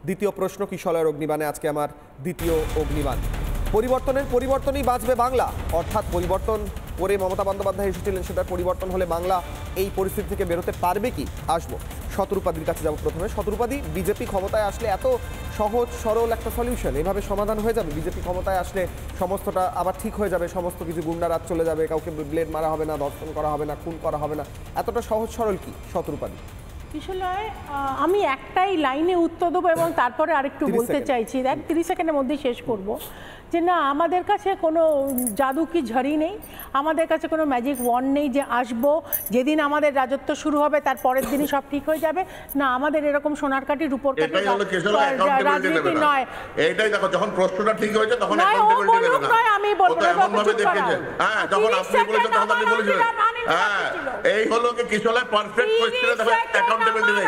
দ্বিতীয় প্রশ্ন কিশলয়ের অগ্নিবাণে আজকে আমার দ্বিতীয় অগ্নিবাণ। পরিবর্তনই বাঁচবে বাংলা, অর্থাৎ পরিবর্তন করে মমতা বন্দ্যোপাধ্যায় এসেছিলেন, সেটার পরিবর্তন হলে বাংলা এই পরিস্থিতি থেকে বেরোতে পারবে কি? আসবো শতরূপাদির কাছে যাব প্রথমে। শতরূপাদি, বিজেপি ক্ষমতায় আসলে এত সহজ সরল একটা সলিউশন এভাবে সমাধান হয়ে যাবে? বিজেপি ক্ষমতায় আসলে সমস্তটা আবার ঠিক হয়ে যাবে, সমস্ত কিছু গুন্ডারাজ চলে যাবে, কাউকে ব্লেড মারা হবে না, ধর্ষণ করা হবে না, খুন করা হবে না, এতটা সহজ সরল কি শতরূপাদি? কিশলয়, আমি একটাই লাইনে উত্তর দেবো এবং তারপরে আরেকটু বলতে চাইছি, 30 সেকেন্ডের মধ্যে শেষ করব যে না, আমাদের কাছে কোনো জাদু কি ঝড়ি নেই, আমাদের কাছে কোনো ম্যাজিক ওয়ান্ড নেই যে আসবো যেদিন আমাদের রাজত্ব শুরু হবে তার পরের দিনই সব ঠিক হয়ে যাবে। না, আমাদের এরকম সোনার কাঠি রূপোর কাঠি রাজনীতি নয়। এইটাই দেখো, যখন প্রশ্নটা ঠিক হয়েছে তখন অ্যাকাউন্টেবিলিটি দেবে না। আমি বলবো এমন ভাবে দেখেছে, হ্যাঁ, যখন আপনি বলেছেন তখন আপনি বলেছিলেন, হ্যাঁ, এই হলো কি কিশলয় পারফেক্ট কোশ্চেনে দেখো অ্যাকাউন্টেবিলিটি নেই,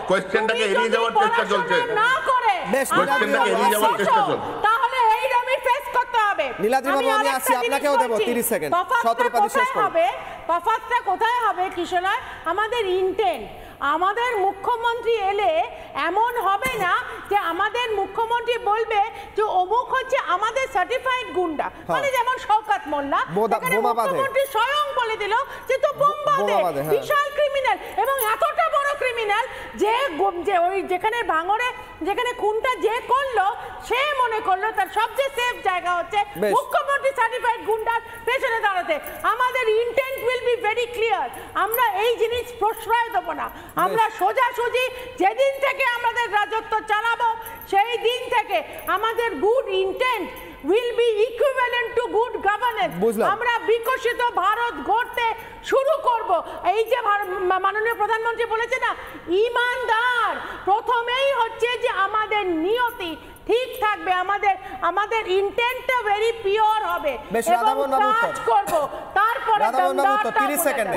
কোশ্চেনটাকে এড়িয়ে যাওয়ার চেষ্টা চলছে, না করে কোশ্চেনটাকে এড়িয়ে যাওয়ার চেষ্টা চলছে। তাহলে এই রমি ফেস করতে হবে। নীলাদ্রি বাবু, আমি আসি, আপনাকেও দেব 30 সেকেন্ড। শতরূপাদি শেষ করবে। তফাৎটা কোথায় হবে কিশলয়? আমাদের ইন্টেন্ট। আমাদের মুখ্যমন্ত্রী এলে এমন হবে না যে আমাদের মুখ্যমন্ত্রী বলবে যে অমুক হচ্ছে আমাদের সার্টিফাইড গুন্ডা, মানে যেমন শওকত মোল্লা, মুখ্যমন্ত্রী স্বয়ং বলে দিল যে তো বোমা বাঁধে, বিশাল ক্রিমিনাল, এবং এতটা বড় ক্রিমিনাল যে ওই যেখানে ভাঙড়ে যেখানে খুনটা যে করলো সে মনে করলো তার সবচেয়ে সেফ জায়গা হচ্ছে মুখ্যমন্ত্রী সার্টিফাইড গুন্ডার পেছনে দাঁড়াতে। আমাদের intent will be very clear. আমরা এই জিনিস প্রশ্রয় দেবো না। আমরা সোজাসুজি যেদিন থেকে আমাদের রাজত্ব চালাবো সেই দিন থেকে আমাদের good intent will be equivalent to good governance. আমরা বিকশিত ভারত গড়তে শুরু করব। এই যে মাননীয় প্রধানমন্ত্রী বলেছে না, ইমানদার প্রথমেই হচ্ছে যে আমাদের নিয়তি ঠিক থাকবে, আমাদের ইন্টেন্টটা ভেরি পিওর হবে এবং কাজ করব। তারপরে 30 সেকেন্ড,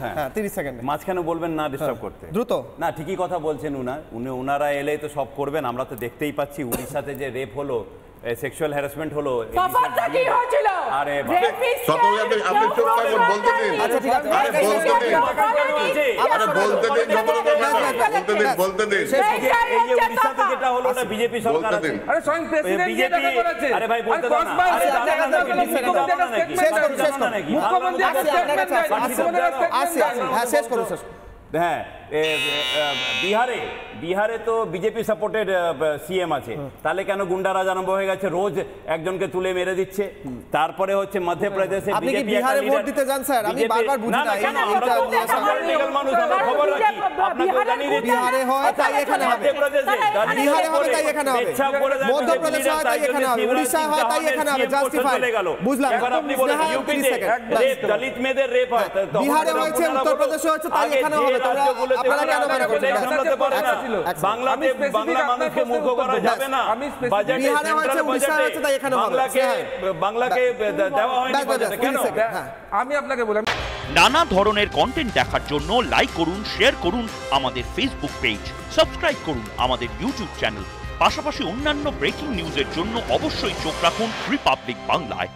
হ্যাঁ 30 সেকেন্ড মাঝখানে বলবেন না ডিস্টার্ব করতে, দ্রুত না। ঠিকই কথা বলছেন উনারা এলেই তো সব করবেন। আমরা তো দেখতেই পাচ্ছি উড়িষ্যাতে যে রেপ হলো, সেক্সুয়াল হ্যারাসমেন্ট হলো, আরে আপনি চুপ থাকুন, বলতে দিন, বলতে দিন। এই যে উড়িষ্যাতে যেটা হলো না, বিজেপি সরকার আছে, আরে স্বয়ং প্রেসিডেন্ট যেটা করেছে, আরে ভাই বলতে দাও না, আরে জানা নাকি মুখ্যমন্ত্রী শেষ করুন। হ্যাঁ, বিহারে তো বিজেপি সাপোর্টেড সিএম আছে, তাহলে কেন গুন্ডারাজ আরম্ভ হয়ে গেছে, রোজ একজনকে তুলে মেরে দিচ্ছে। তারপরে হচ্ছে মধ্যপ্রদেশে আপনি কি বিহারে ভোট দিতে যান স্যার? আমি বারবার বুঝি না, মানুষ আমরা খবর রাখি, আপনাকে জানিয়ে দিচ্ছি, বিহারে হয় তাই এখানে হবে, বিহারে হবে তাই এখানে হবে, মধ্যপ্রদেশে হয় তাই এখানে হবে, উড়িষ্যায় হয় তাই এখানে হবে, জাস্টিফাইড। বুঝলাম। এবার আপনি বলেন ইউপিতে দলিত মেয়েদের রেপ হয়, বিহারে হয়েছে, উত্তরপ্রদেশে হয়েছে, তাই এখানে হবে। আপনারা কেন মনে করছেন বাংলা মানুষকে মূর্খ করা যাবে না? বাংলাকে দেওয়া হয়নি বাজেটে, কেন? আমি আপনাকে বললাম, নানা ধরনের কন্টেন্ট দেখার জন্য লাইক করুন, শেয়ার করুন আমাদের ফেসবুক পেজ, সাবস্ক্রাইব করুন আমাদের ইউটিউব চ্যানেল। পাশাপাশি অন্যান্য ব্রেকিং নিউজের জন্য অবশ্যই চোখ রাখুন রিপাবলিক বাংলায়।